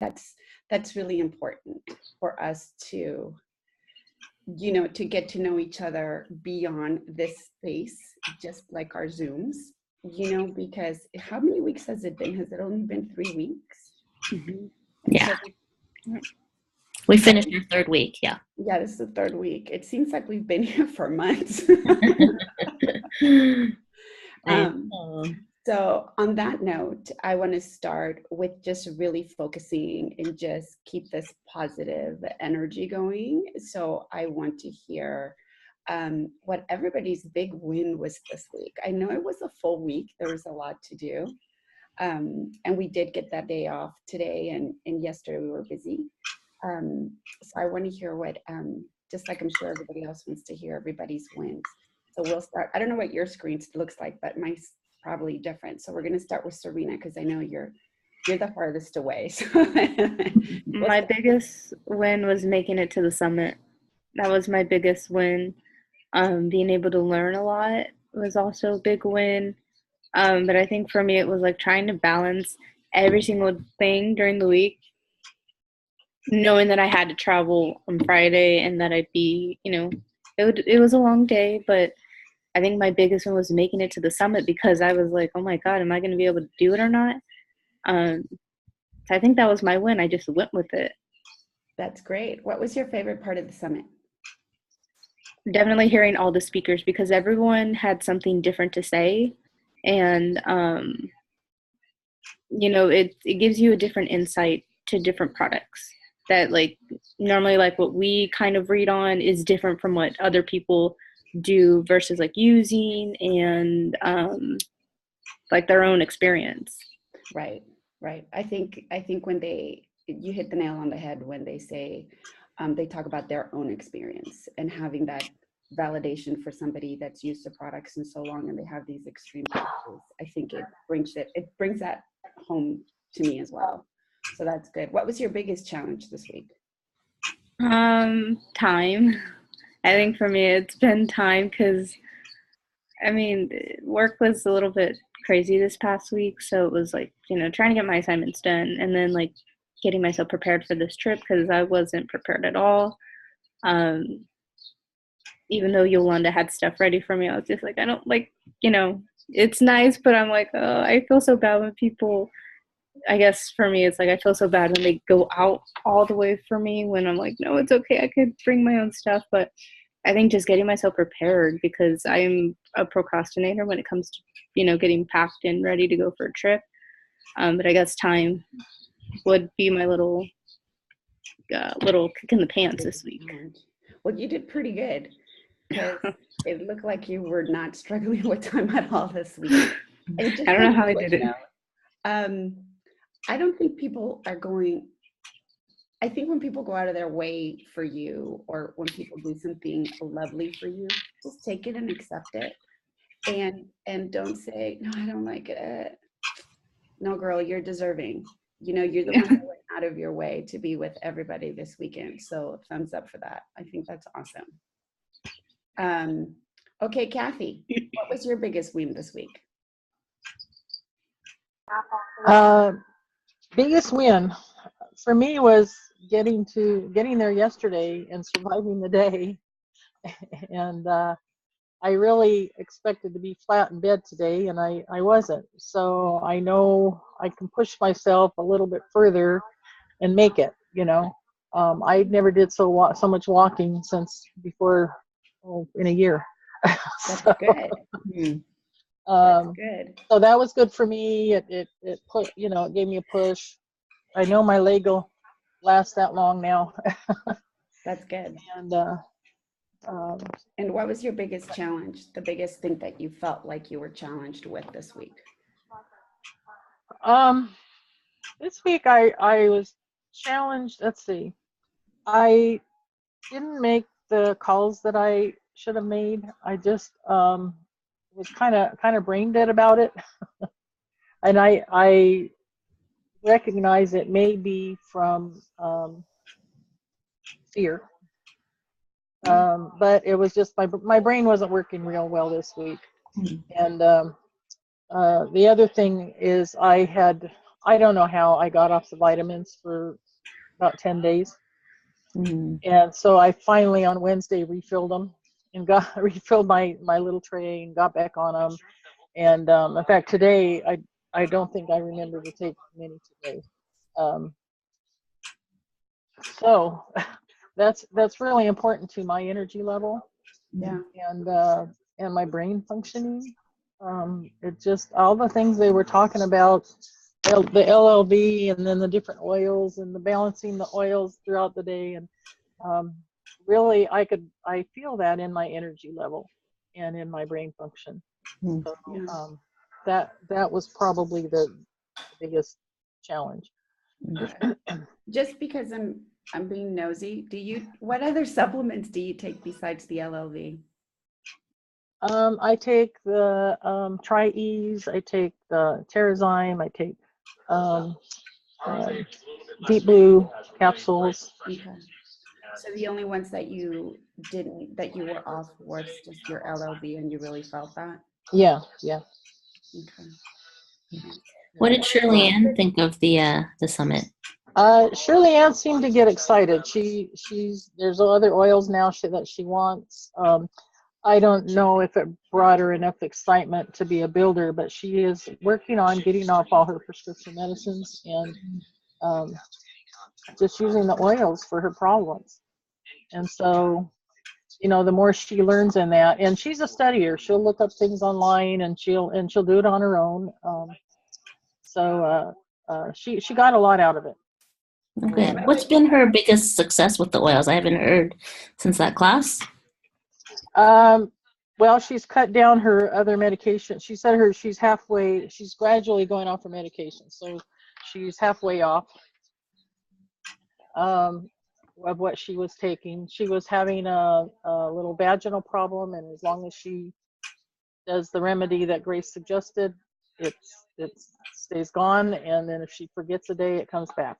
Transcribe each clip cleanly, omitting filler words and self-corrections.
That's really important for us to, to get to know each other beyond this space, just like our Zooms, because how many weeks has it been? Has it only been 3 weeks? Mm-hmm. Yeah. So, we finished our third week. Yeah. Yeah, this is the third week. It seems like we've been here for months. So on that note, I want to start with just really focusing and just keep this positive energy going. So I want to hear what everybody's big win was this week. I know it was a full week. There was a lot to do. And we did get that day off today, and yesterday we were busy. So I want to hear what, just like I'm sure everybody else wants to hear everybody's wins. So we'll start. I don't know what your screen looks like, but mine's probably different. So we're going to start with Serena, because I know you're the farthest away. So my biggest win was making it to the summit. That was my biggest win. Being able to learn a lot was also a big win. But I think for me, it was like trying to balance every single thing during the week, knowing that I had to travel on Friday and that I'd be, it was a long day, but I think my biggest one was making it to the summit, because I was like, oh my God, am I going to be able to do it or not? So I think that was my win. I just went with it. That's great. What was your favorite part of the summit? Definitely hearing all the speakers, because everyone had something different to say. And, it gives you a different insight to different products that, like, normally, like, what we kind of read on is different from what other people do versus like using and like their own experience. Right. I think when you hit the nail on the head when they say they talk about their own experience and having that validation for somebody that's used the products in so long and they have these extreme cases. I think it brings that home to me as well. So that's good. What was your biggest challenge this week? Time. I think for me it's been time, because work was a little bit crazy this past week, so it was like, trying to get my assignments done and then like getting myself prepared for this trip, because I wasn't prepared at all. Even though Yolanda had stuff ready for me, I was just like, I don't like, it's nice, but I'm like, oh, I feel so bad when people, I guess for me, it's like, I feel so bad when they go out all the way for me, when I'm like, no, it's okay, I could bring my own stuff. But I think just getting myself prepared, because I'm a procrastinator when it comes to, getting packed and ready to go for a trip. But I guess time would be my little kick in the pants this week. Well, you did pretty good, because it looked like you were not struggling with time at all this week. I don't know how I did it. I don't think people are going. I think when people go out of their way for you, or when people do something lovely for you, just take it and accept it, and don't say, no, I don't like it. No, girl, you're deserving. You're the one that went out of your way to be with everybody this weekend. So thumbs up for that. I think that's awesome. Okay, Kathy, what was your biggest win this week? Biggest win for me was getting there yesterday and surviving the day. And I really expected to be flat in bed today, and I wasn't. So I know I can push myself a little bit further and make it. I never did so much walking since before, in a year. That's good. That's good. So that was good for me. It put, it gave me a push. I know my leg will last that long now. That's good. And what was your biggest challenge? The biggest thing that you felt like you were challenged with this week? This week I was challenged. Let's see. I didn't make the calls that I should have made. I just was kind of brain dead about it. And I recognize it may be from fear. But it was just my brain wasn't working real well this week. And the other thing is I had I don't know how I got off the vitamins for about 10 days. And so I finally on Wednesday refilled them and got refilled my little tray and got back on them. And in fact, today I don't think I remember to take many today. So that's really important to my energy level. Yeah. And my brain functioning. It just all the things they were talking about, the LLV and then the different oils and the balancing the oils throughout the day, and really I feel that in my energy level and in my brain function. So that was probably the biggest challenge. Just because I'm being nosy, what other supplements do you take besides the LLV? I take the Tri-Ease, I take the Terrazyme, I take Deep Blue capsules. Okay. So the only ones that you were off was just your LLV, and you really felt that? Yeah. Okay. What did Shirley Ann think of the summit? Shirley Ann seemed to get excited. There's other oils now that she wants. I don't know if it brought her enough excitement to be a builder, but she is working on getting off all her prescription medicines and just using the oils for her problems. And so, the more she learns in that, and she's a studier, she'll look up things online and she'll do it on her own. So she got a lot out of it. Okay. What's been her biggest success with the oils? I haven't heard since that class. Well, she's cut down her other medication. She said she's gradually going off her medication. So she's halfway off of what she was taking. She was having a little vaginal problem, and as long as she does the remedy that Grace suggested, it stays gone, and then if she forgets a day, it comes back.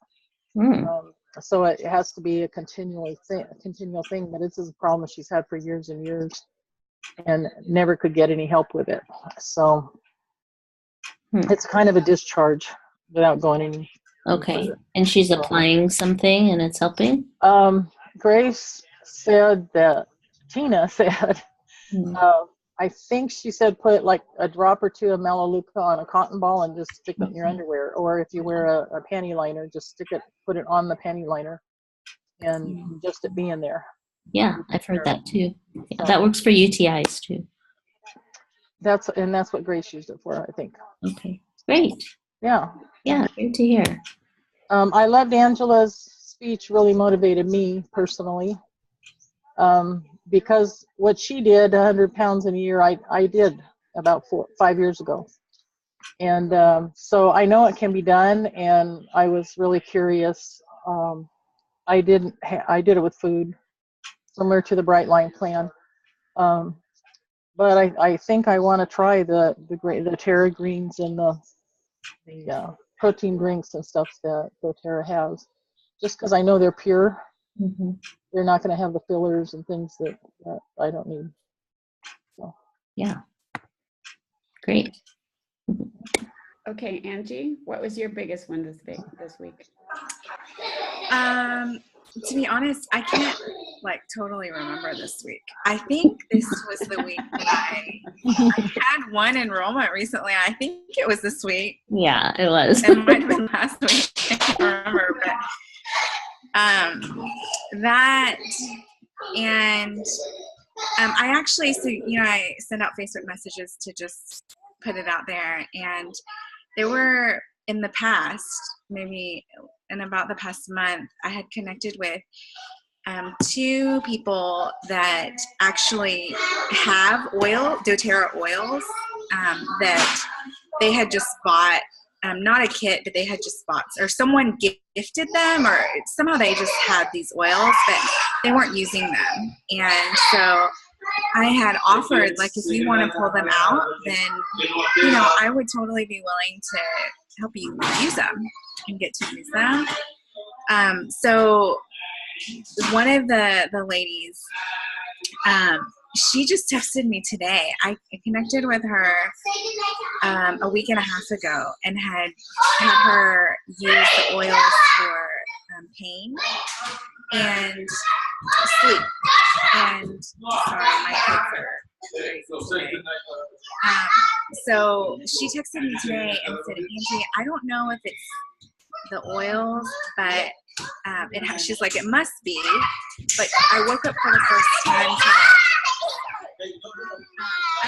So it has to be a continual thing, but this is a problem she's had for years and years and never could get any help with it. So it's kind of a discharge without going any. Okay. And she's applying something and it's helping? Grace said that, Tina said, I think she said put like a drop or two of Melaleuca on a cotton ball and just stick it in your underwear. Or if you wear a panty liner, just put it on the panty liner and just it be in there. Yeah, I've heard that too. Yeah, that works for UTIs too. That's what Grace used it for, I think. Okay, great. Yeah. Yeah, great to hear. I loved Angela's speech. Really motivated me personally. Because what she did, 100 pounds in a year, I did about 5 years ago. And so I know it can be done, and I was really curious. I did it with food, similar to the Bright Line plan. But I think I want to try the Terra Greens and the protein drinks and stuff that doTERRA has, just because I know they're pure. They're not going to have the fillers and things that I don't need. So. Yeah. Great. Okay, Angie, what was your biggest one this week? To be honest, I can't totally remember this week. I think this was the week that I had one enrollment recently. I think it was this week. Yeah, it was. It might have been last week. I can't remember, but that, and I actually, I send out Facebook messages to just put it out there, and there were, in the past, maybe in about the past month, I had connected with 2 people that actually have doTERRA oils that they had just bought, not a kit, but they had just bought, or someone gifted them, or somehow they just had these oils, but they weren't using them. And so I had offered, if you want to pull them out, then, I would totally be willing to help you use them and get to use them. So one of the ladies, she just texted me today. I connected with her a week and a half ago and had her use the oils for pain and sleep. And sorry, my kids are crazy today. So she texted me today and said, Angie, I don't know if it's the oils, but she's like, it must be. But I woke up for the first time today.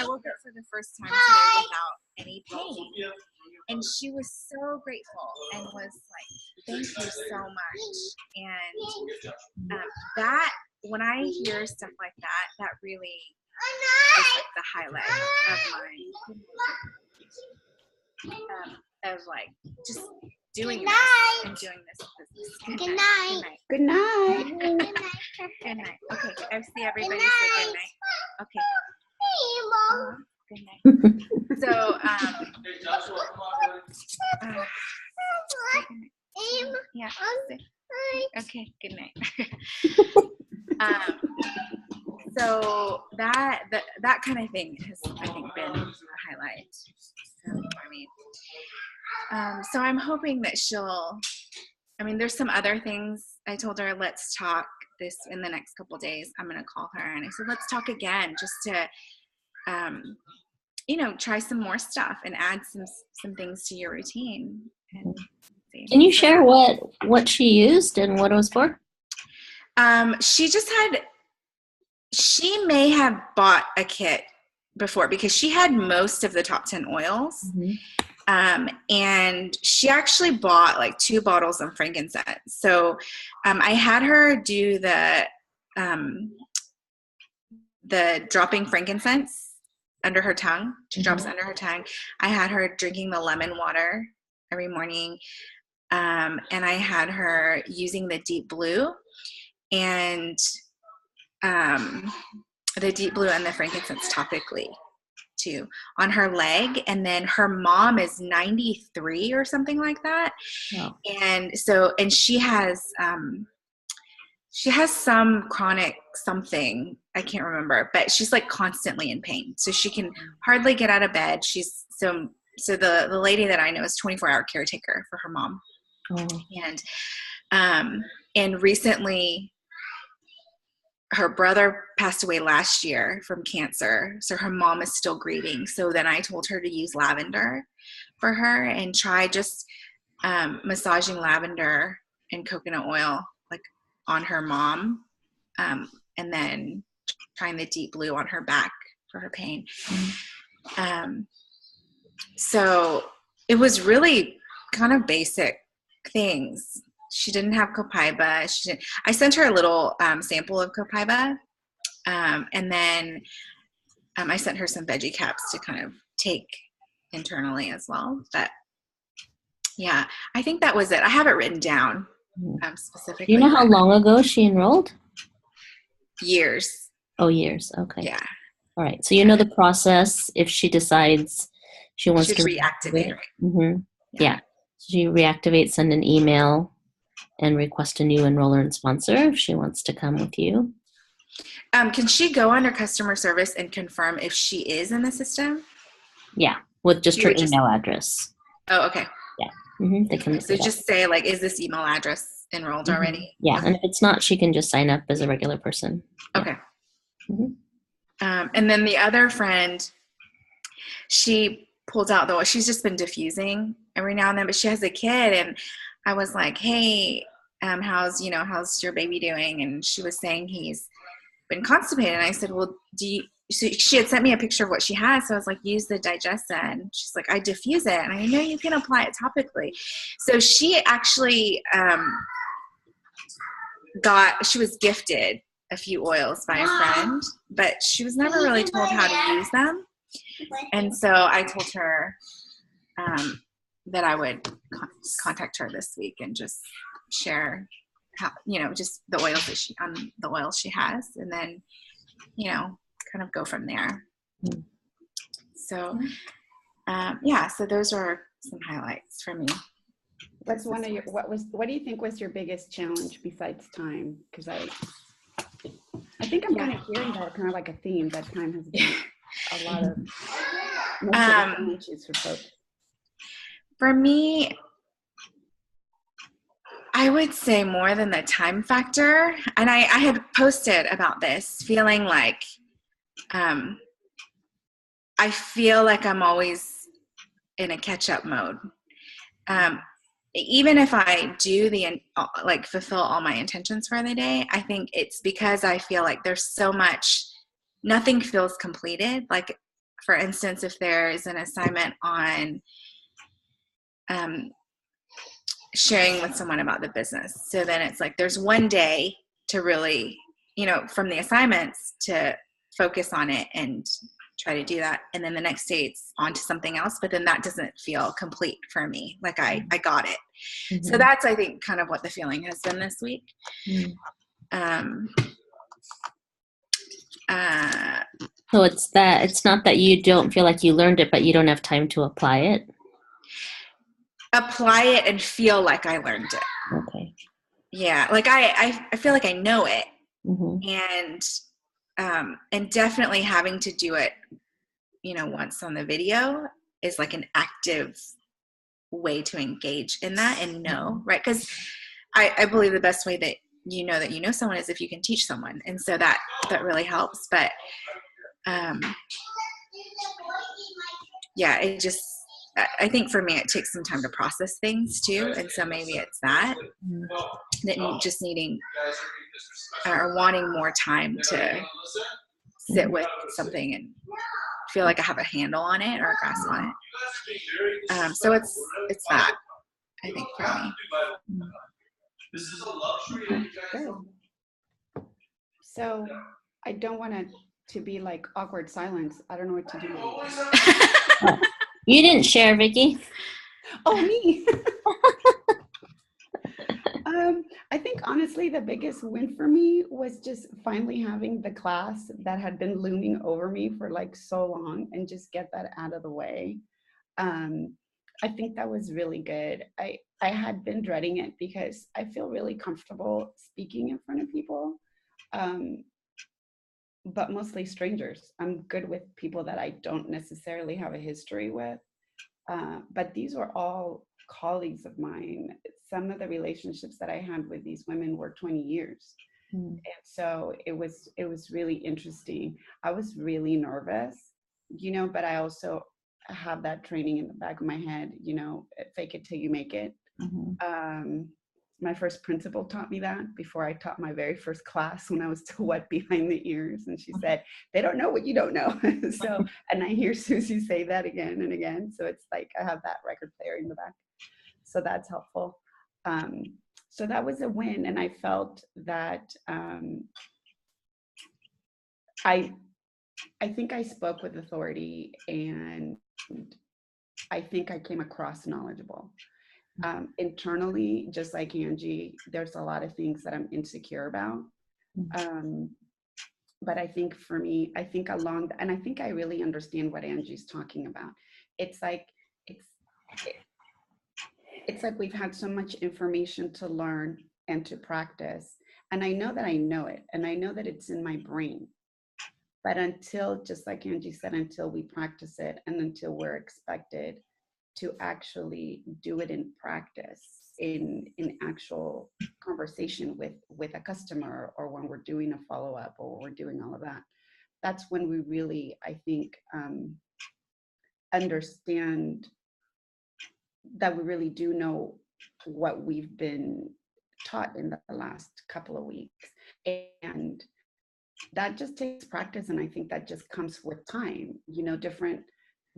Without any pain. And she was so grateful and was like, thank you so much. And that, when I hear stuff like that, that really is like the highlight of like just doing this and doing this business. Good night. Good night. Good night. Okay, I see everybody say good night. Okay. Good night. So, yeah. Okay, good night. So that kind of thing has, I think, been a highlight for me. So I'm hoping that there's some other things. I told her, let's talk this in the next couple of days. I'm going to call her. And I said, let's talk again just to, try some more stuff and add some things to your routine. And can you share what she used and what it was for? She may have bought a kit before because she had most of the top 10 oils. Mm-hmm. And she actually bought like 2 bottles of frankincense. So I had her do the dropping frankincense under her tongue. She drops under her tongue. I had her drinking the lemon water every morning. And I had her using the deep blue and the deep blue and the frankincense topically too on her leg. And then her mom is 93 or something like that. Oh. And she has some chronic something, I can't remember, but she's like constantly in pain. So she can hardly get out of bed. She's so the lady that I know is 24-hour caretaker for her mom. Oh. And recently her brother passed away last year from cancer. So her mom is still grieving. So then I told her to use lavender for her and try just massaging lavender and coconut oil like on her mom. And then trying the deep blue on her back for her pain. So it was really kind of basic things. She didn't have Copaiba. I sent her a little sample of Copaiba. And then I sent her some veggie caps to kind of take internally as well. But yeah, I think that was it. I have it written down specifically. Do you know how long ago she enrolled? Years. Oh, years. Okay. Yeah. All right. So you know the process if she decides she wants to reactivate. Mm-hmm. Yeah. So she reactivates, send an email, and request a new enroller and sponsor if she wants to come with you. Can she go under customer service and confirm if she is in the system? Yeah, with just her email address. Oh, okay. Yeah. Mm-hmm. They can so just say, like, is this email address enrolled already? Yeah, and if it's not, she can just sign up as a regular person. Okay. Yeah. And then the other friend, she pulls out she's just been diffusing every now and then, but she has a kid, and I was like, hey, how's your baby doing? And she was saying he's been constipated. And I said, well, so she had sent me a picture of what she has. So I was like, use the Digesta. And she's like, I diffuse it. And I know you can apply it topically. So she actually she was gifted a few oils by a friend, but she was never really told how to use them. And so I told her that I would contact her this week and just share how, just the oils the oils she has, and then, kind of go from there. So, so those are some highlights for me. What do you think was your biggest challenge besides time? Because I think I'm kind of hearing that kind of like a theme that time has been a lot of challenges for folks. For me, I would say more than the time factor. And I had posted about this, feeling like I feel like I'm always in a catch-up mode. Even if I do fulfill all my intentions for the day, I think it's because I feel like there's so much, nothing feels completed. Like, for instance, if there's an assignment on sharing with someone about the business, so then it's like there's one day to really, from the assignments to focus on it and try to do that, and then the next day it's on to something else, but then that doesn't feel complete for me, like I got it. Mm-hmm. So that's, I think, kind of what the feeling has been this week. Mm-hmm. So it's not that you don't feel like you learned it, but you don't have time to apply it? Apply it and feel like I learned it. Okay. Yeah, like I feel like I know it. Mm-hmm. And definitely having to do it, once on the video is like an active way to engage in that and know, right? Because I believe the best way that you know someone is if you can teach someone, and so that really helps. But yeah, I think for me it takes some time to process things too, and so maybe it's that just needing or wanting more time to sit with something and feel like I have a handle on it or a grasp on it. So it's that, I think, for me. Good. So I don't want it to be like awkward silence. I don't know what to do. You didn't share, Vicki. Oh, me. I think honestly the biggest win for me was just finally having the class that had been looming over me for like so long, and just get that out of the way. I think that was really good. I had been dreading it because I feel really comfortable speaking in front of people, but mostly strangers. I'm good with people that I don't necessarily have a history with, but these were all colleagues of mine. Some of the relationships that I had with these women were 20 years. And so it was really interesting. I was really nervous, but I also have that training in the back of my head, fake it till you make it. Mm-hmm. My first principal taught me that before I taught my very first class, when I was still wet behind the ears. And she said, they don't know what you don't know. So, and I hear Susie say that again and again. So it's like I have that record player in the back. So that's helpful. So that was a win. And I felt that I think I spoke with authority, and I think I came across knowledgeable. Internally, just like Angie, there's a lot of things that I'm insecure about. But I think for me, and I think I really understand what Angie's talking about. It's like we've had so much information to learn and to practice. And I know that I know it, and I know that it's in my brain. But until, just like Angie said, until we practice it, and until we're expected to actually do it in practice, in actual conversation with a customer, or when we're doing a follow-up, or we're doing all of that, that's when we really, I think, understand that we really do know what we've been taught in the last couple of weeks. And that just takes practice, and I think that just comes with time.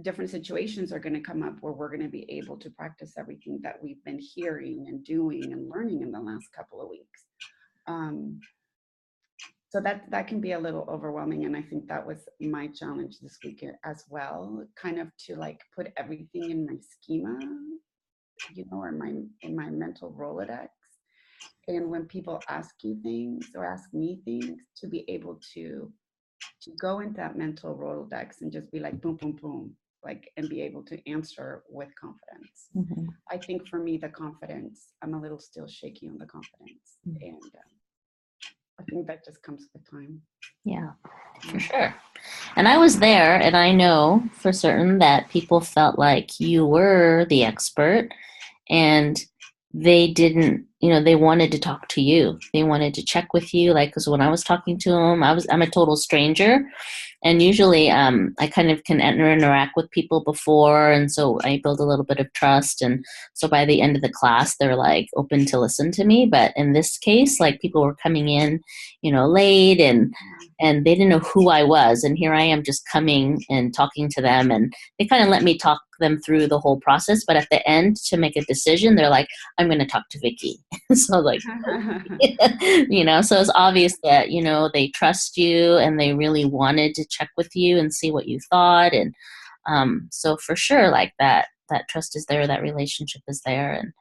Different situations are going to come up where we're going to be able to practice everything that we've been hearing and doing and learning in the last couple of weeks. So that can be a little overwhelming, and I think that was my challenge this week as well, kind of to like put everything in my schema, or in my mental Rolodex. And when people ask you things or ask me things, to be able to go into that mental Rolodex and just be like, boom, boom, boom, like, and be able to answer with confidence. Mm-hmm. I think for me, the confidence, I'm a little still shaky on the confidence. Mm-hmm. And think that just comes with time. Yeah, for sure. And I was there, and I know for certain that people felt like you were the expert, and they didn't, they wanted to talk to you. They wanted to check with you, like, because when I was talking to them, I'm a total stranger, and usually I kind of can interact with people before, and so I build a little bit of trust, and so by the end of the class, they're like open to listen to me. But in this case, like, people were coming in, late, and they didn't know who I was, and here I am just coming and talking to them, and they kind of let me talk them through the whole process. But at the end, to make a decision, they're like, I'm going to talk to Vicky. So like, so it's obvious that, they trust you and they really wanted to check with you and see what you thought. And so for sure, like that trust is there, that relationship is there. And,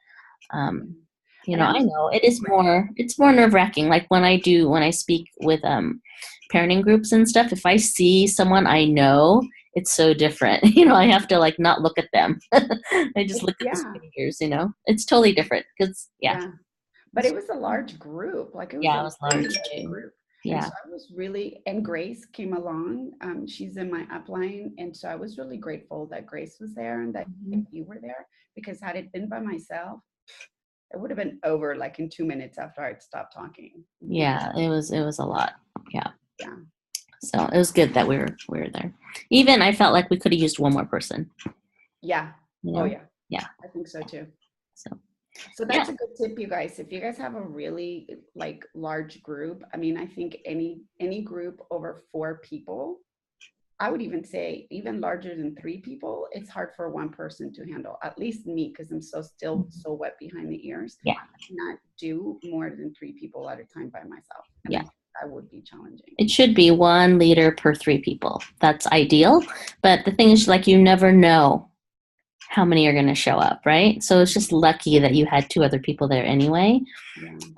I know it's more nerve wracking. Like when I speak with parenting groups and stuff, if I see someone I know, it's so different. I have to like not look at them. I just look at the figures, it's totally different because But it was a large group. Like it was a large group. Yeah. And so I was really, and Grace came along. She's in my upline. And so I was really grateful that Grace was there and that you were there, because had it been by myself, it would have been over like in 2 minutes after I'd stopped talking. Yeah, it was a lot. Yeah. Yeah. So it was good that we were there. Even I felt like we could have used one more person. Yeah. Oh yeah. Yeah. I think so too. So that's a good tip, you guys. If you guys have a really like large group, I mean, I think any group over 4 people, I would even say even larger than 3 people, it's hard for one person to handle. At least me, because I'm still so wet behind the ears. Yeah. I cannot do more than 3 people at a time by myself. And yeah. That would be challenging. It should be 1 leader per 3 people. That's ideal. But the thing is, like, you never know how many are going to show up, right? So it's just lucky that you had 2 other people there anyway.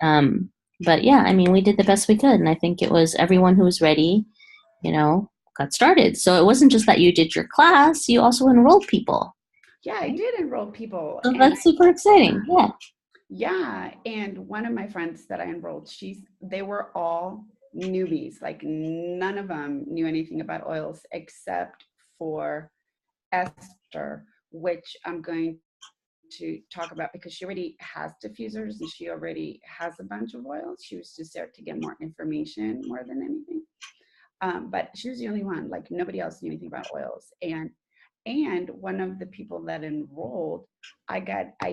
Yeah. But yeah, I mean, we did the best we could. And I think it was everyone who was ready, got started. So it wasn't just that you did your class, you also enrolled people. Yeah, I did enroll people. So that's super exciting. Yeah. Yeah. And one of my friends that I enrolled, they were all newbies. Like none of them knew anything about oils except for Esther, which I'm going to talk about because she already has diffusers and she already has a bunch of oils. She was just there to get more information more than anything. But she was the only one, like nobody else knew anything about oils. And one of the people that enrolled, I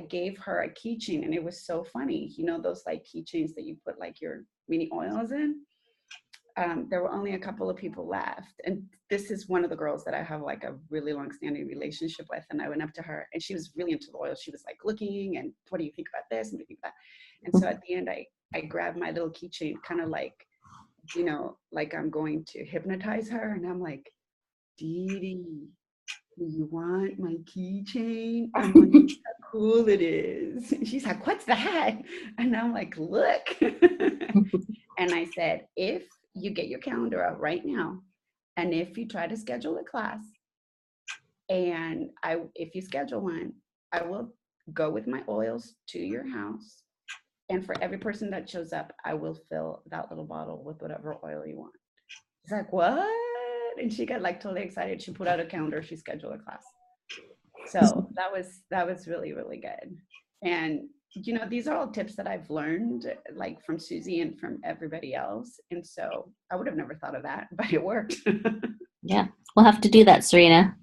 gave her a keychain, and it was so funny. Those like keychains that you put like your mini oils in. There were only a couple of people left. And this is one of the girls that I have like a really long-standing relationship with. And I went up to her and she was really into the oil. She was like looking and what do you think about this? And what do you think about that? And so at the end, I grabbed my little keychain, kind of like, like I'm going to hypnotize her. And I'm like, Dee Dee, do you want my keychain? I'm wondering how cool it is. And she's like, what's that? And I'm like, look. And I said, if you get your calendar out right now, and if you try to schedule a class, and if you schedule one, I will go with my oils to your house. And for every person that shows up, I will fill that little bottle with whatever oil you want. She's like, what? And she got like totally excited. She put out a calendar. She scheduled a class. So that was really, really good. And these are all tips that I've learned like from Susie and from everybody else. And so I would have never thought of that, but it worked. Yeah, we'll have to do that, Serena.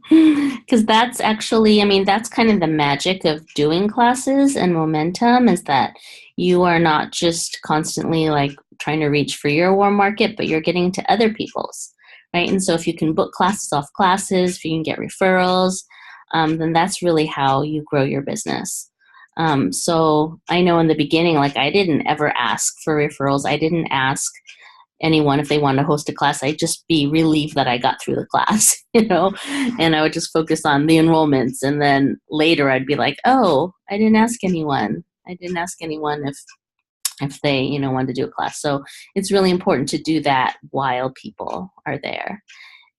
Because that's actually, that's kind of the magic of doing classes and momentum, is that you are not just constantly like trying to reach for your warm market, but you're getting to other people's, right? And so if you can book classes off classes, if you can get referrals, then that's really how you grow your business. So I know in the beginning, like I didn't ever ask for referrals. I didn't ask anyone if they wanted to host a class. I'd just be relieved that I got through the class, and I would just focus on the enrollments. And then later I'd be like, oh, I didn't ask anyone. If they, wanted to do a class. So it's really important to do that while people are there.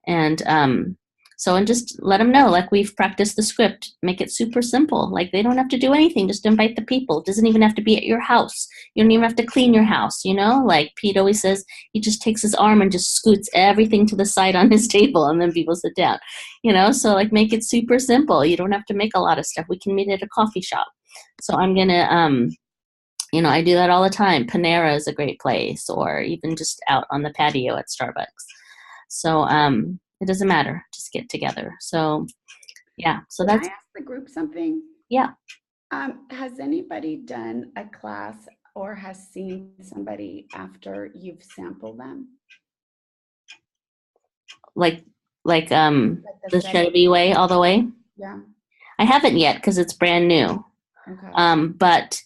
And So, and just let them know, like, we've practiced the script, make it super simple. Like, they don't have to do anything, just invite the people. It doesn't even have to be at your house. You don't even have to clean your house, you know? Like Pete always says, he just takes his arm and just scoots everything to the side on his table, and then people sit down, you know? So, like, make it super simple. You don't have to make a lot of stuff. We can meet at a coffee shop. So I'm going to, you know, I do that all the time. Panera is a great place, or even just out on the patio at Starbucks. So it doesn't matter. Just get together. So yeah. So Can that's I ask the group something? yeah. Has anybody done a class or has seen somebody after you've sampled them? Like Like the the Chevy way all the way. Yeah. I haven't yet because it's brand new. Okay. But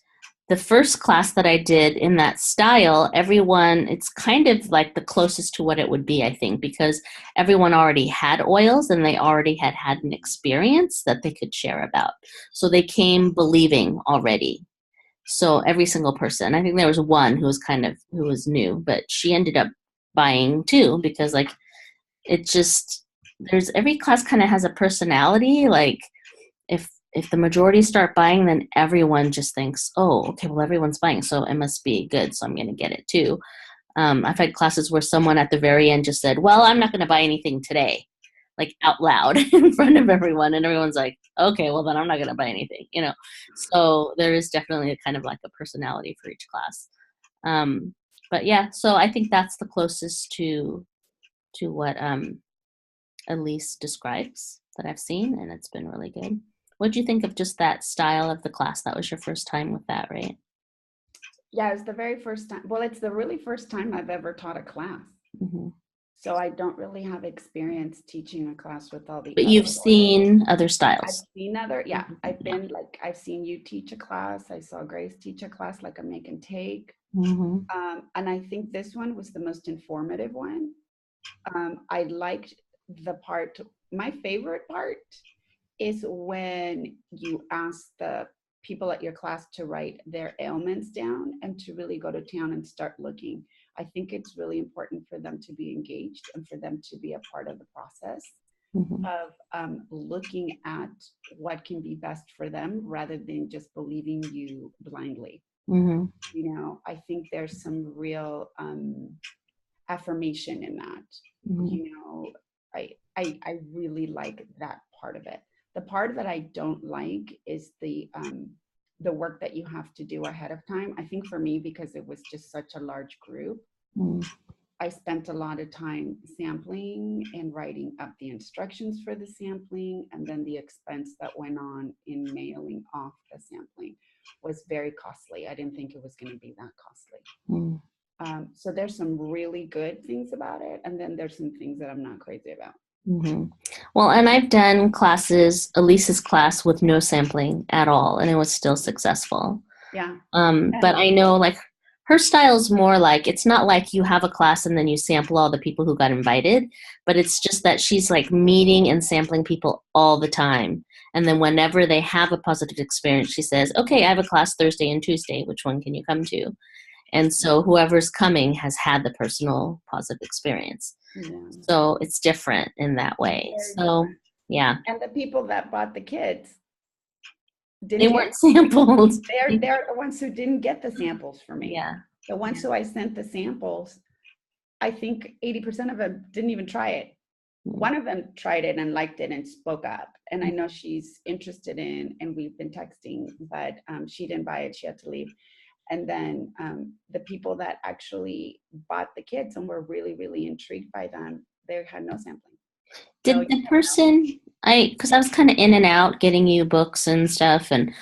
the first class that I did in that style, everyone, it's kind of like the closest to what it would be, I think, because everyone already had oils and they already had an experience that they could share about. So they came believing already. So every single person, I think there was one who was new, but she ended up buying too, because like, it just, every class kind of has a personality. Like, if the majority start buying, then everyone just thinks, oh, okay, well, everyone's buying, so it must be good, so I'm going to get it too. I've had classes where someone at the very end just said, well, I'm not going to buy anything today, like out loud in front of everyone, and everyone's like, okay, well, then I'm not going to buy anything, you know. So there is definitely a kind of like a personality for each class. But yeah, so I think that's the closest to what Elise describes that I've seen, and it's been really good. What'd you think of just that style of the class? That was your first time with that, right? Yeah, it's the very first time. Well, it's the really first time I've ever taught a class. Mm-hmm. So I don't really have experience teaching a class with all the But other you've oils. seen other I've styles. seen I've seen you teach a class. I saw Grace teach a class, like a make and take. Mm-hmm. And I think this one was the most informative one. I liked my favorite part is when you ask the people at your class to write their ailments down and to really go to town and start looking. I think it's really important for them to be engaged and for them to be a part of the process Mm-hmm. of looking at what can be best for them rather than just believing you blindly. Mm-hmm. You know, I think there's some real affirmation in that. Mm-hmm. You know, I really like that part of it. The part that I don't like is the work that you have to do ahead of time. I think for me, because it was just such a large group, Mm-hmm. I spent a lot of time sampling and writing up the instructions for the sampling, and then the expense that went on in mailing off the sampling was very costly. I didn't think it was going to be that costly. Mm-hmm. So there's some really good things about it, and then there's some things that I'm not crazy about. Mm-hmm. Well, and I've done classes, Elise's class, with no sampling at all, and it was still successful. Yeah. But I know, like, her style is more like, it's not like you have a class and then you sample all the people who got invited, but it's just that she's like meeting and sampling people all the time. And then whenever they have a positive experience, she says, okay, I have a class Thursday and Tuesday. Which one can you come to? And so whoever's coming has had the personal positive experience. Yeah. So it's different in that way. Very So, different. yeah. And the people that bought the kids They weren't sampled. They're the ones who didn't get the samples for me. Yeah. The ones who I sent the samples, I think 80% of them didn't even try it. One of them tried it and liked it and spoke up. And I know she's interested in, and we've been texting, but she didn't buy it. She had to leave. And then the people that actually bought the kids and were really, really intrigued by them, they had no sampling. Did So, the person, because I was kind of in and out getting you books and stuff, and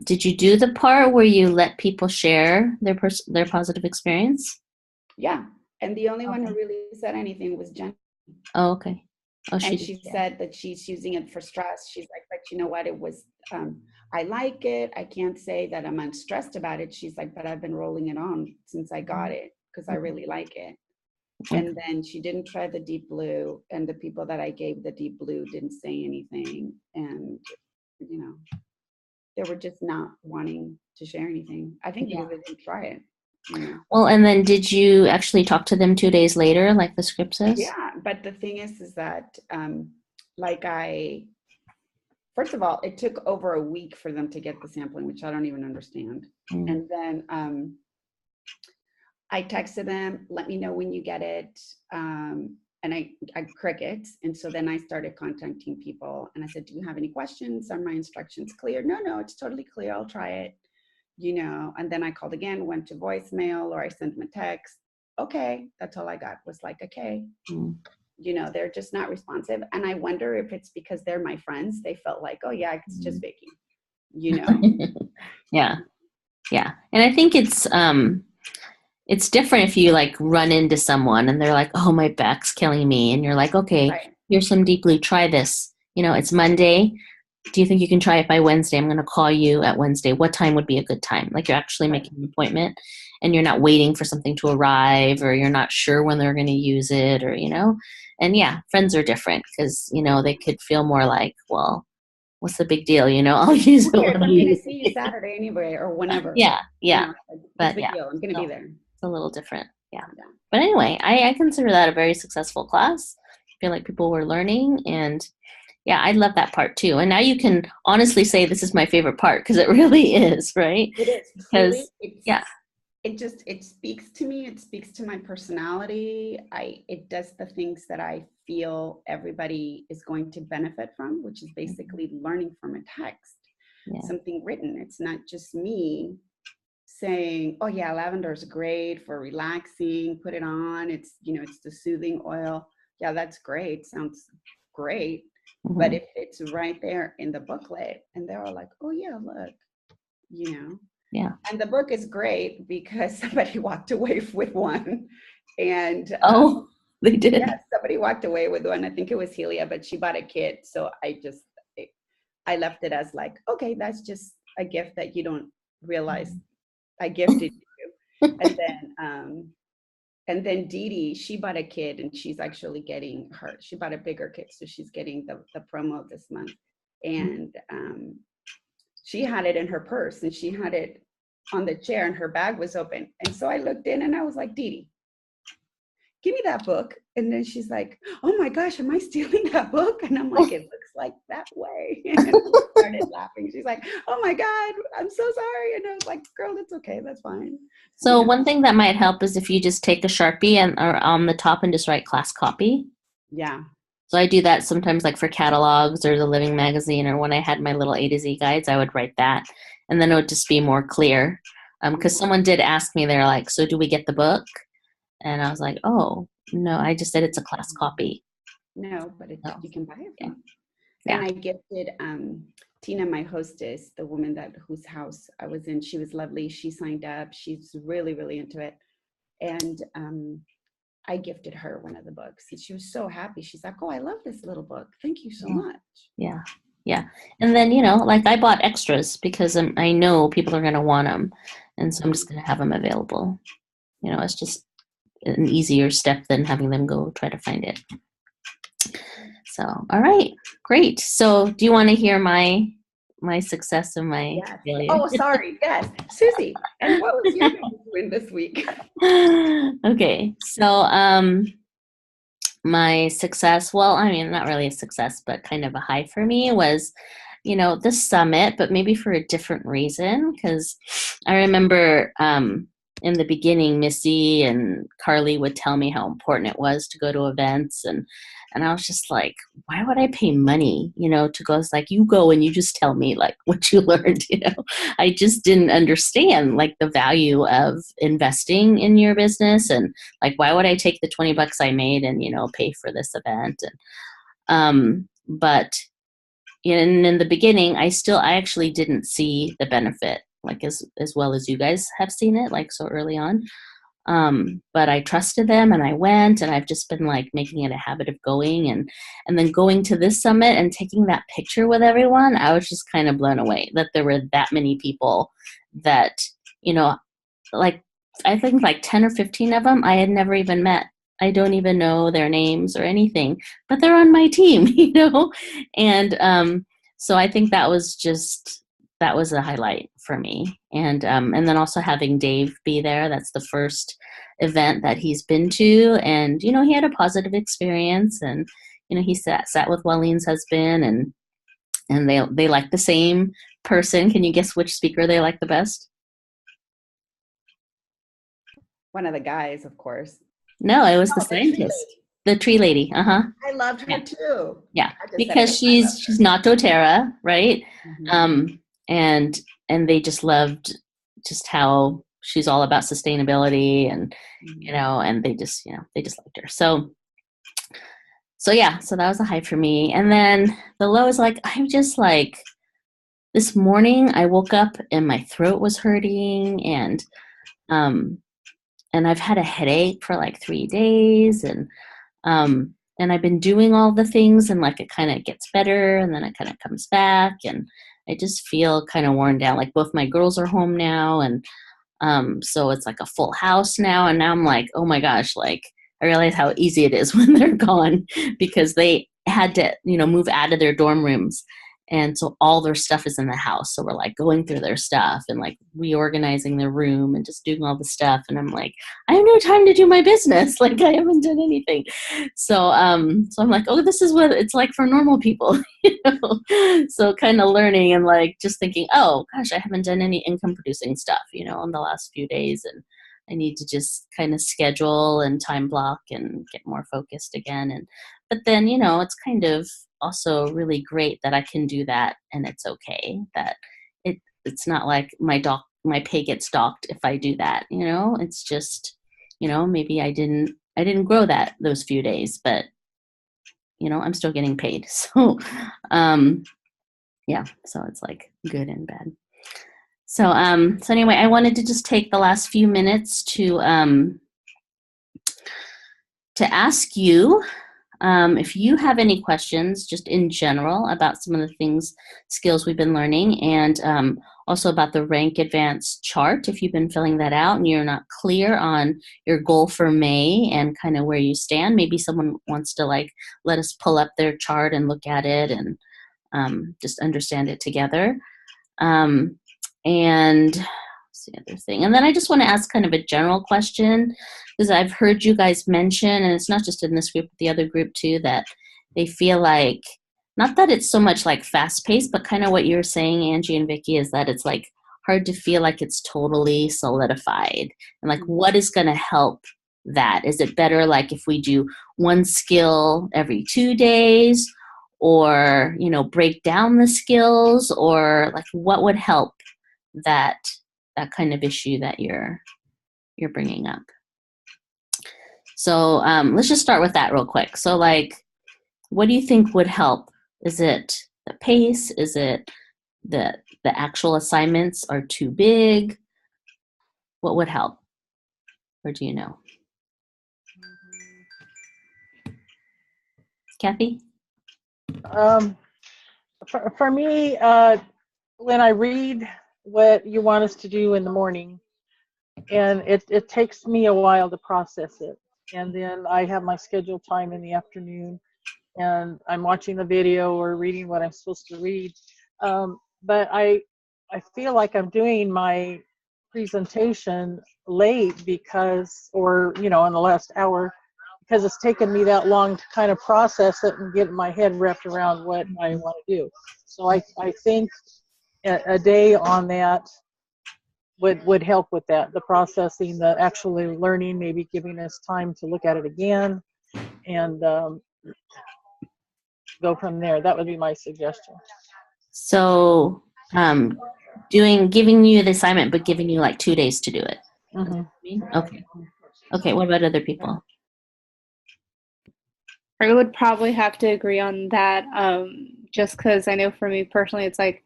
did you do the part where you let people share their positive experience? Yeah, and the only one who really said anything was Jen. Oh, okay. Oh, and she said that she's using it for stress. She's like, but you know what? It was, I like it. I can't say that I'm unstressed about it. She's like, but I've been rolling it on since I got it because I really like it. And then she didn't try the deep blue, and the people that I gave the deep blue didn't say anything. And, you know, they were just not wanting to share anything. I think because they didn't try it. You know? Well, and then did you actually talk to them 2 days later, like the script says? Yeah, but the thing is that like first of all, it took over a week for them to get the sampling, which I don't even understand. Mm. And then I texted them, let me know when you get it. And I crickets. And so then I started contacting people and I said, do you have any questions? Are my instructions clear? No, it's totally clear. I'll try it, and then I called again, went to voicemail, or I sent them a text. Okay. That's all I got was like, okay. Mm. They're just not responsive. And I wonder if it's because they're my friends. They felt like, oh yeah, it's just Vicky, Yeah. And I think it's different if you like run into someone and they're like, oh, my back's killing me. And you're like, okay, Right. here's some Deep Blue, try this. It's Monday. Do you think you can try it by Wednesday? I'm going to call you at Wednesday. What time would be a good time? Like you're actually making an appointment and you're not waiting for something to arrive, or you're not sure when they're going to use it, or, and yeah, friends are different because, they could feel more like, well, what's the big deal? I'll use it when I'm going to see you Saturday anyway, or whenever. Yeah. But a big deal. I'm going to be there. It's a little different. Yeah. But anyway, I consider that a very successful class. I feel like people were learning, and yeah, I love that part too. And now you can honestly say this is my favorite part because it really is, right? It is. Because it speaks to me. It speaks to my personality. It does the things that I feel everybody is going to benefit from, which is basically learning from a text, something written. It's not just me saying, oh yeah, lavender is great for relaxing, put it on. It's, it's the soothing oil. Yeah, that's great. Sounds great. Mm-hmm. But if it's right there in the booklet and they're all like, oh yeah, look, Yeah. And the book is great because somebody walked away with one. And they did. Yeah, somebody walked away with one. I think it was Helia, but she bought a kit. So I left it as like, okay, that's just a gift that you don't realize I gifted you. And then Dee Dee, she bought a kit and she's actually getting she bought a bigger kit. So she's getting the promo this month. And she had it in her purse and she had it on the chair and her bag was open. And so I looked in and I was like, Dee Dee, give me that book. And then she's like, oh my gosh, am I stealing that book? And I'm like, it looks like that way. And we started laughing. She's like, oh my God, I'm so sorry. And I was like, girl, it's okay. That's fine. So one thing that might help is if you just take a Sharpie or on the top and just write class copy. Yeah. So I do that sometimes like for catalogs or the Living Magazine, or when I had my little A to Z guides, I would write that. And then it would just be more clear. Because someone did ask me, they're like, so do we get the book? And I was like, oh, no, I just said it's a class copy. No, but you can buy it from. Yeah. And I gifted Tina, my hostess, the woman whose house I was in. She was lovely. She signed up. She's really, really into it. And I gifted her one of the books. And she was so happy. She's like, oh, I love this little book. Thank you so much. Yeah. And then, like I bought extras because I know people are going to want them. And so I'm just going to have them available. It's just an easier step than having them go try to find it. So, all right, great. So do you want to hear my success and my failure? Oh, sorry. Yes. Susie, and what was your win this week? Okay. So my success, well, I mean, not really a success, but kind of a high for me was, the summit, but maybe for a different reason. Because I remember in the beginning, Missy and Carly would tell me how important it was to go to events. And I was just like, why would I pay money, to go? It's like, you go and you just tell me like what you learned, I just didn't understand like the value of investing in your business. And like, why would I take the $20 I made and, pay for this event? And, but in the beginning, I actually didn't see the benefit like as well as you guys have seen it like so early on. But I trusted them and I went, and I've just been like making it a habit of going and then going to this summit and taking that picture with everyone. I was just kind of blown away that there were that many people that, like I think like 10 or 15 of them I had never even met. I don't even know their names or anything, but they're on my team, And so I think that was a highlight for me. And then also having Dave be there. That's the first event that he's been to. And, he had a positive experience and, he sat with Waleen's husband, and they like the same person. Can you guess which speaker they like the best? One of the guys, of course. No, it was the Oh, the tree scientist, lady. the tree lady. I loved her Yeah. too. Yeah, I just said because it. I loved she's not doTERRA, right? Mhm. And they just loved just how she's all about sustainability, and and they just liked her. So yeah, so that was a high for me. And then the low is like, I'm just like, this morning I woke up and my throat was hurting, and I've had a headache for like 3 days, and I've been doing all the things, and like it kind of gets better, and then it kind of comes back, and I just feel kind of worn down. Like both my girls are home now, and so it's like a full house now, and now I'm like, oh my gosh, like I realize how easy it is when they're gone, because they had to, move out of their dorm rooms. And so all their stuff is in the house. So we're like going through their stuff and like reorganizing their room and just doing all the stuff. And I'm like, I have no time to do my business. Like I haven't done anything. So so I'm like, oh, this is what it's like for normal people. So kind of learning and like just thinking, oh gosh, I haven't done any income producing stuff, in the last few days. And I need to just kind of schedule and time block and get more focused again. But then, it's kind of also really great that I can do that, and it's okay that it's not like my pay gets docked if I do that. It's just, maybe I didn't grow those few days, but I'm still getting paid. So yeah, so it's like good and bad. So anyway, I wanted to just take the last few minutes to ask you if you have any questions just in general about some of the skills we've been learning, and also about the Rank Advanced chart, if you've been filling that out and you're not clear on your goal for May and kind of where you stand. Maybe someone wants to like let us pull up their chart and look at it and just understand it together. And what's the other thing? And then I just want to ask kind of a general question, because I've heard you guys mention, and it's not just in this group, but the other group too, that they feel like, not that it's so much like fast paced, but kind of what you're saying, Angie and Vicki, is that it's like hard to feel like it's totally solidified. And like, what is going to help that? Is it better like if we do one skill every 2 days, or, break down the skills, or like what would help that kind of issue that you're bringing up? So let's just start with that real quick. So like, what do you think would help? Is it the pace? Is it the actual assignments are too big? What would help? Or do you know? Kathy? For me, when I read what you want us to do in the morning, and it takes me a while to process it, and then I have my scheduled time in the afternoon, and I'm watching the video or reading what I'm supposed to read. But I feel like I'm doing my presentation late because, or in the last hour, because it's taken me that long to kind of process it and get my head wrapped around what I want to do. So I think a day on that would help with that, the processing, the actually learning, maybe giving us time to look at it again, and go from there. That would be my suggestion. So giving you the assignment, but giving you like 2 days to do it. Mm-hmm. Okay, what about other people? I would probably have to agree on that, just because I know for me personally, it's like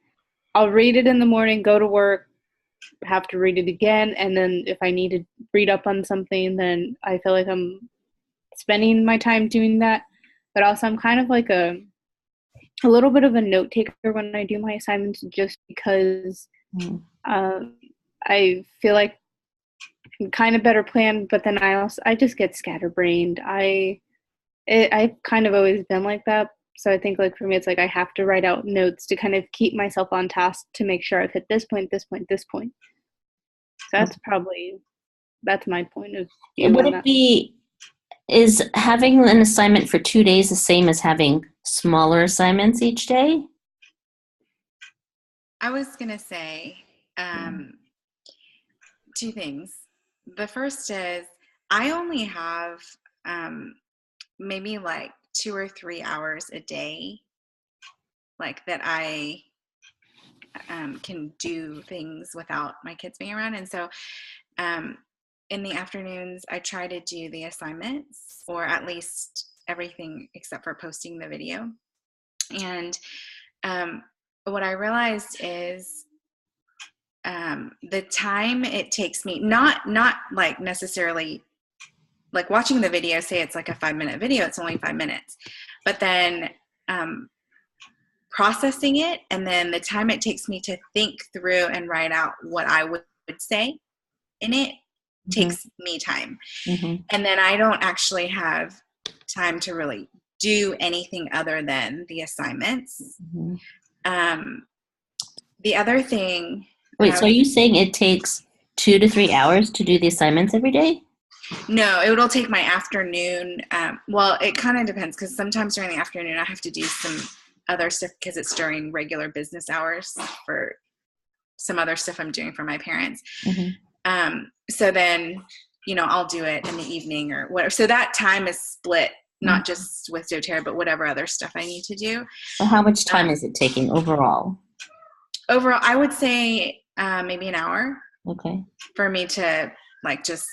I'll read it in the morning, go to work, have to read it again, and then if I need to read up on something, then I feel like I'm spending my time doing that. But also I'm kind of like a little bit of a note taker when I do my assignments, just because I feel like I'm kind of better planned, but then I just get scatterbrained. I've kind of always been like that. So I think like for me, it's like I have to write out notes to kind of keep myself on task to make sure I've hit this point, this point, this point. So that's my point of view. Would it be Is having an assignment for 2 days the same as having smaller assignments each day? I was going to say two things. The first is I only have maybe like 2 or 3 hours a day, like that I can do things without my kids being around. And so in the afternoons, I try to do the assignments, or at least everything except for posting the video. And what I realized is the time it takes me, not like necessarily like watching the video, say it's like a 5-minute video, it's only 5 minutes, but then processing it, and then the time it takes me to think through and write out what I would say in it takes me time. And then I don't actually have time to really do anything other than the assignments. The other thing. Wait, so are you saying it takes 2 to 3 hours to do the assignments every day? No, it will take my afternoon. Well, it kind of depends, because sometimes during the afternoon I have to do some other stuff because it's during regular business hours for some other stuff I'm doing for my parents. So then, I'll do it in the evening or whatever. So that time is split, not just with doTERRA, but whatever other stuff I need to do. Well, how much time is it taking overall? Overall, I would say maybe an hour. Okay. For me to like just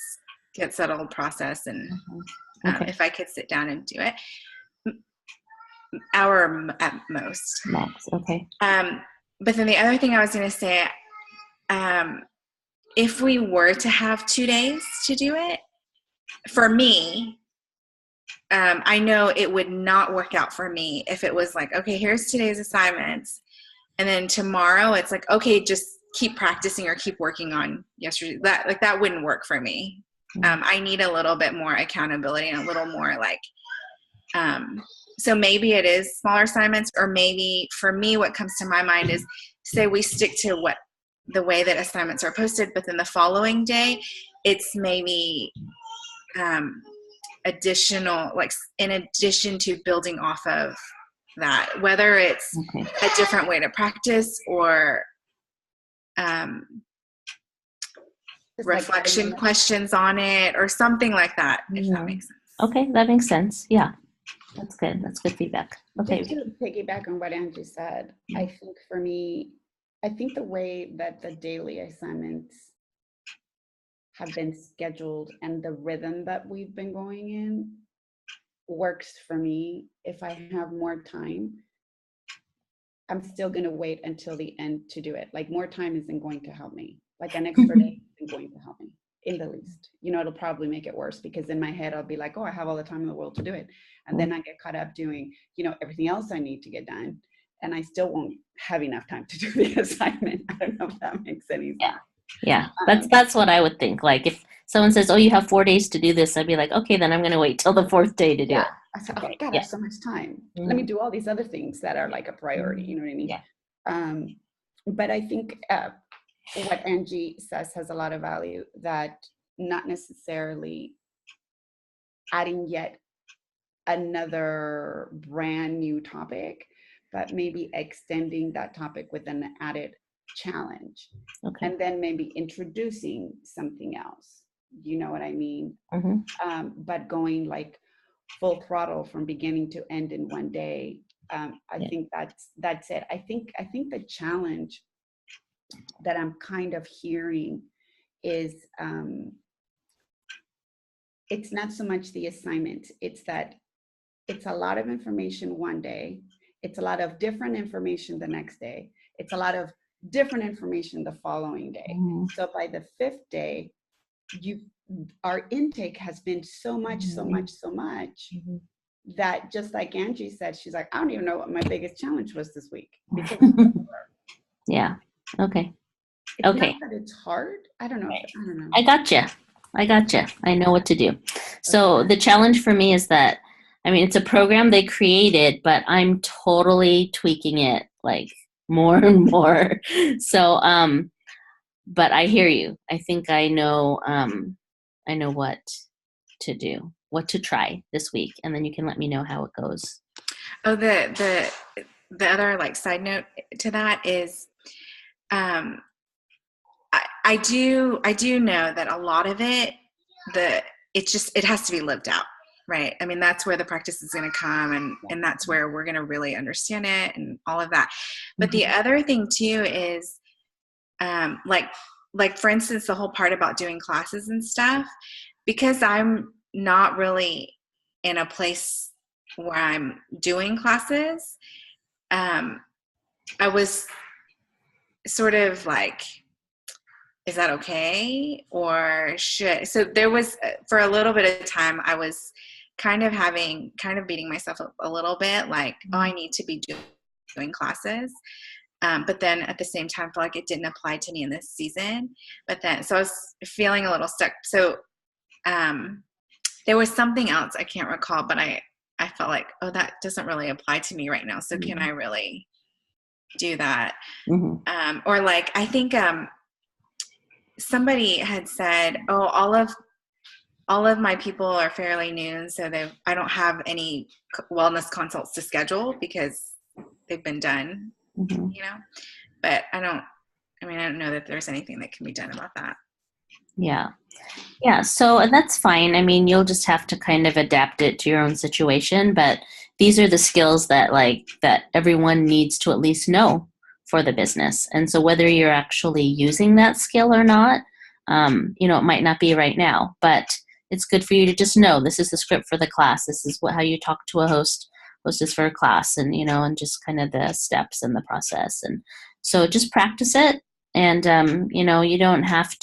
get settled, process, and if I could sit down and do it, hour at most. Max. Okay. But then the other thing I was going to say, if we were to have 2 days to do it, for me, I know it would not work out for me if it was like, okay, here's today's assignments, and then tomorrow it's like, okay, just keep practicing or keep working on yesterday. That wouldn't work for me. I need a little bit more accountability and a little more like, so maybe it is smaller assignments, or maybe for me, what comes to my mind is, say we stick to the way that assignments are posted, but then the following day, it's maybe additional, like in addition to building off of that, whether it's a different way to practice or reflection questions on it or something like that, if that makes sense. Okay, that makes sense. Yeah, that's good. That's good feedback. Okay. Just to piggyback on what Angie said, I think for me, I think the way that the daily assignments have been scheduled and the rhythm that we've been going in works for me. If I have more time, I'm still going to wait until the end to do it. Like, more time isn't going to help me. Like, an extra day isn't going to help me in the least. It'll probably make it worse, because in my head, I'll be like, oh, I have all the time in the world to do it. And then I get caught up doing, everything else I need to get done. And I still won't have enough time to do the assignment. I don't know if that makes any sense. Yeah. That's what I would think. Like, if someone says, oh, you have 4 days to do this, I'd be like, okay, then I'm going to wait till the 4th day to do it. I said, oh God, I have so much time. Let me do all these other things that are like a priority. You know what I mean? Yeah. But I think what Angie says has a lot of value, that not necessarily adding yet another brand new topic, but maybe extending that topic with an added challenge. Okay. And then maybe introducing something else. You know what I mean? But going like full throttle from beginning to end in one day. I think that's it. I think the challenge that I'm kind of hearing is it's not so much the assignment. It's that it's a lot of information one day. It's a lot of different information the next day. It's a lot of different information the following day. So by the 5th day, our intake has been so much that, just like Angie said, she's like, I don't even know what my biggest challenge was this week. Yeah. Okay. It's not that it's hard. I don't know. I gotcha. I know what to do. So the challenge for me is that, it's a program they created, but I'm totally tweaking it like more and more. So, but I hear you. I think I know what to do, what to try this week, and then you can let me know how it goes. Oh, the other like side note to that is, I do know that a lot of it, it has to be lived out, right? I mean, that's where the practice is going to come, and that's where we're going to really understand it and all of that. But the other thing too is, like for instance, the whole part about doing classes and stuff, because I'm not really in a place where I'm doing classes, I was sort of like, is that okay? Or so there was, for a little bit of time, I was kind of beating myself up a little bit, like, oh, I need to be doing classes. But then at the same time, I feel like it didn't apply to me in this season. So I was feeling a little stuck. So there was something else I can't recall, but I felt like, oh, that doesn't really apply to me right now. So can I really do that? Or like, I think somebody had said, oh, all of my people are fairly new, so I don't have any wellness consults to schedule because they've been done, you know. But I don't know that there's anything that can be done about that. Yeah. So that's fine. I mean, you'll just have to kind of adapt it to your own situation, but these are the skills that everyone needs to at least know for the business. And so whether you're actually using that skill or not, it might not be right now, but it's good for you to just know this is the script for the class. This is how you talk to a hostess for a class, and, and just kind of the steps and the process. And so just practice it. And, you don't have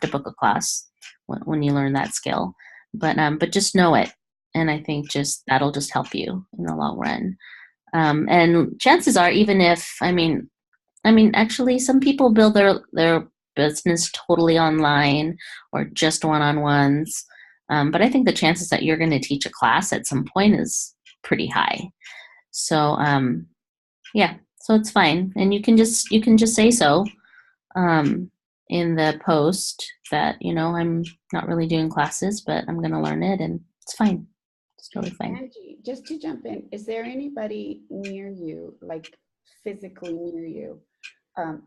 to book a class when you learn that skill, but just know it. And I think that'll just help you in the long run. And chances are, even if, actually some people build their business totally online or just one-on-ones. But I think the chances that you're going to teach a class at some point is pretty high. So, so it's fine. And you can just say so, in the post that, I'm not really doing classes, but I'm going to learn it, and it's fine. It's totally fine. Angie, just to jump in, is there anybody near you, like physically near you,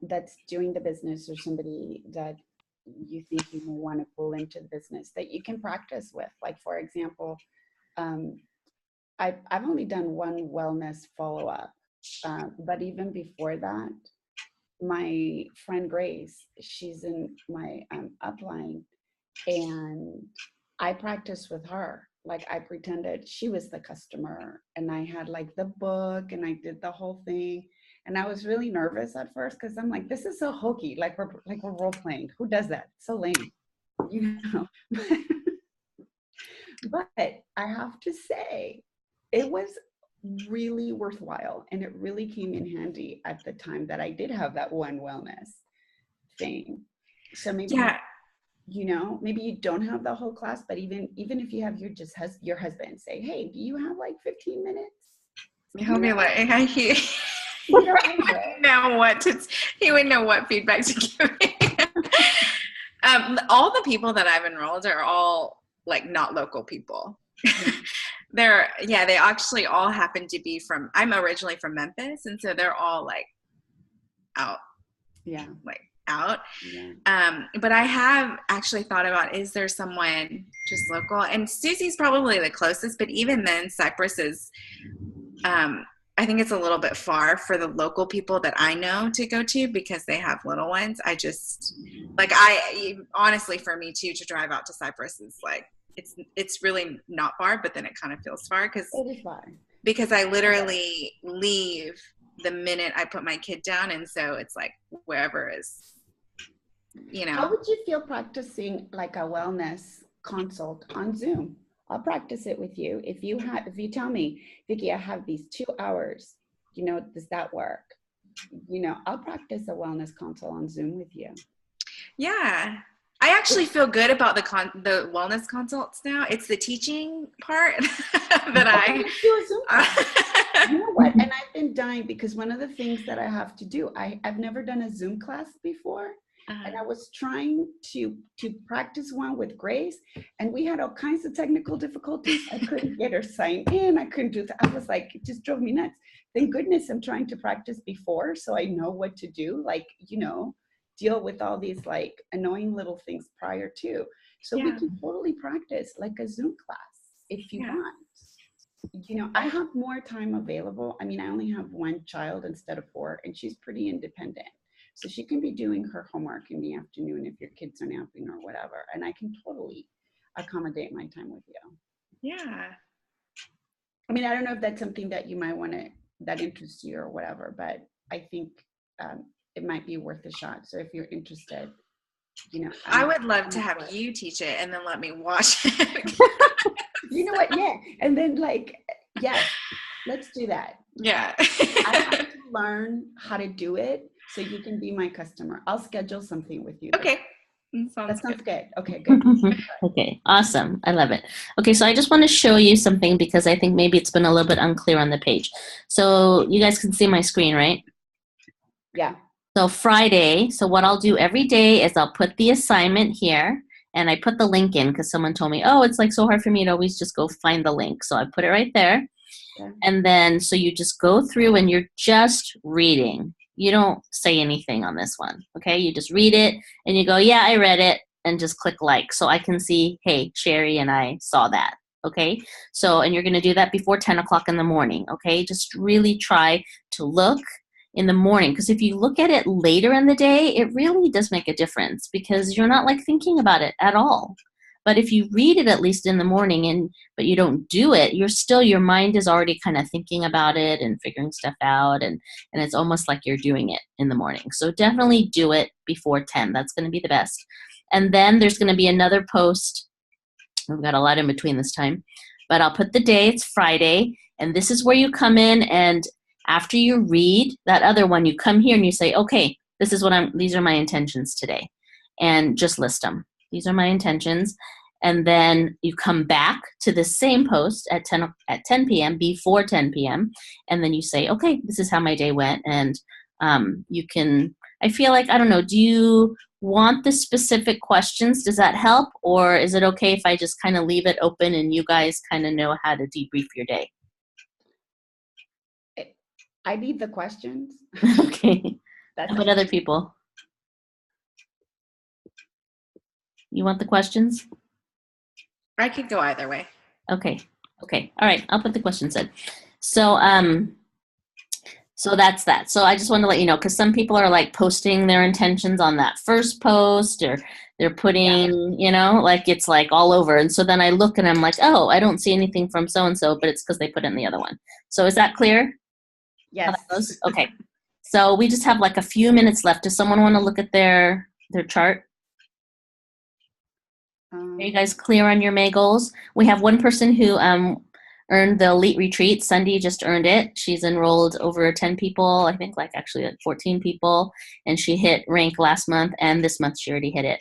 that's doing the business, or somebody that you think you may want to pull into the business that you can practice with? Like, for example, I've only done one wellness follow-up, but even before that, my friend Grace, she's in my upline, and I practiced with her. Like, I pretended she was the customer, and I had like the book, and I did the whole thing. And I was really nervous at first because I'm like, this is so hokey. Like we're role playing. Who does that? So lame, But I have to say, it was really worthwhile, and it really came in handy at the time that I did have that one wellness thing. So maybe, maybe you don't have the whole class, but even if you have your husband say, hey, do you have like 15 minutes? He'll be like, he would know what feedback to give me. All the people that I've enrolled are all like not local people. They actually all happen to be I'm originally from Memphis, and so they're all like out. Yeah. Like out. Yeah. But I have actually thought about, is there someone just local? And Susie's probably the closest, but even then Cypress is, I think it's a little bit far for the local people that I know to go to because they have little ones. Honestly, for me too, to drive out to Cypress is like, it's really not far, but then it kind of feels far because I literally leave the minute I put my kid down. And so it's like wherever is, How would you feel practicing like a wellness consult on Zoom? I'll practice it with you. If you tell me, Vicki, I have these 2 hours, does that work? I'll practice a wellness consult on Zoom with you. Yeah. I actually feel good about the wellness consults now. It's the teaching part that You know what? And I've been dying because one of the things that I have to do, I've never done a Zoom class before. and I was trying to practice one with Grace, and we had all kinds of technical difficulties. I couldn't get her signed in. I couldn't do that. I was like, it just drove me nuts. Thank goodness I'm trying to practice before, so I know what to do. Like, deal with all these like annoying little things prior to. So we can totally practice like a Zoom class if you want. I have more time available. I mean, I only have one child instead of 4, and she's pretty independent. So she can be doing her homework in the afternoon if your kids are napping or whatever. And I can totally accommodate my time with you. Yeah. I mean, I don't know if that's something that you might want to, that interests you or whatever, but I think it might be worth a shot. So if you're interested, I would love to have you teach it and then let me watch it. You know what? Yeah. And then let's do that. Yeah. I have to learn how to do it so you can be my customer. I'll schedule something with you. Okay. That sounds good. Okay, good. Okay, awesome. I love it. Okay, so I just want to show you something because I think maybe it's been a little bit unclear on the page. So you guys can see my screen, right? Yeah. So Friday, so what I'll do every day is I'll put the assignment here, and I put the link in because someone told me, oh, it's like so hard for me to always just go find the link. So I put it right there. Okay. And then, so you just go through and you're just reading. You don't say anything on this one, okay? You just read it and you go, yeah, I read it, and just click like. So I can see, hey, Sherry and I saw that, okay? So, and you're gonna do that before 10 o'clock in the morning, okay? Just really try to look in the morning, because if you look at it later in the day, it really does make a difference because you're not like thinking about it at all. But if you read it at least in the morning but you don't do it, your mind is already kind of thinking about it and figuring stuff out, and it's almost like you're doing it in the morning. So definitely do it before 10. That's going to be the best. And then there's going to be another post. We've got a lot in between this time, but I'll put the day, it's Friday, and this is where you come in, and after you read that other one, you come here and you say, okay, these are my intentions today, and just list them. These are my intentions. And then you come back to the same post at 10 p.m., before 10 p.m., and then you say, okay, this is how my day went. And you can, I feel like, I don't know, do you want the specific questions? Does that help? Or is it okay if I just kind of leave it open and you guys kind of know how to debrief your day? I need the questions. Okay. How about other people? You want the questions? I could go either way. Okay. Okay. All right. I'll put the questions in. So, so that's that. So I just want to let you know, because some people are like posting their intentions on that first post, or they're putting, like it's like all over. And so then I look and I'm like, oh, I don't see anything from so-and-so, but it's because they put it in the other one. So is that clear? Yes. Okay. So we just have like a few minutes left. Does someone want to look at their chart? Are you guys clear on your May goals? We have one person who earned the Elite Retreat. Sunday just earned it. She's enrolled over 10 people, I think like 14 people, and she hit rank last month, and this month she already hit it.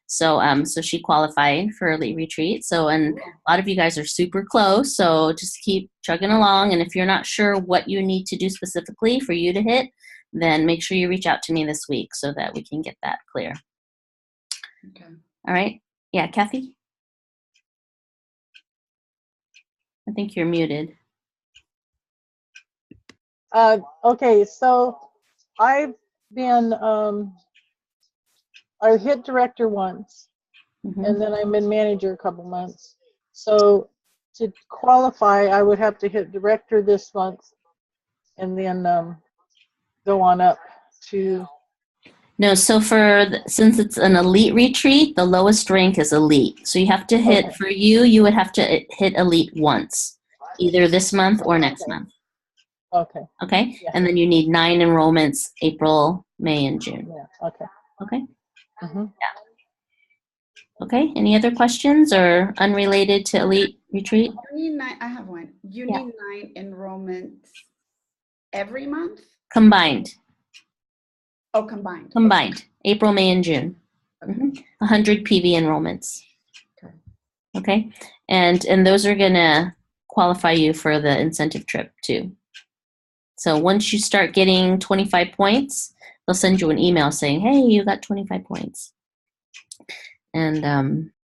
So so she qualified for Elite Retreat. So, and a lot of you guys are super close, so just keep chugging along. And if you're not sure what you need to do specifically for you to hit, then make sure you reach out to me this week so that we can get that clear. Okay. All right. Yeah, Kathy? I think you're muted. Okay, so I've been, I hit director once, and then I've been manager a couple months. So to qualify, I would have to hit director this month, and then go on up to. No, so since it's an Elite Retreat, the lowest rank is Elite. So you have to hit, okay. For you would have to hit Elite once, either this month or next month. Okay. Okay? Yeah. And then you need 9 enrollments, April, May, and June. Yeah, okay. Okay? Mm-hmm. Yeah. Okay, any other questions or unrelated to Elite Retreat? You need 9, I have one. You need 9 enrollments every month? Combined. Oh, combined. Combined. Okay. April, May, and June. Okay. 100 PV enrollments. Okay. Okay. And those are going to qualify you for the incentive trip too. So once you start getting 25 points, they'll send you an email saying, hey, you got 25 points. And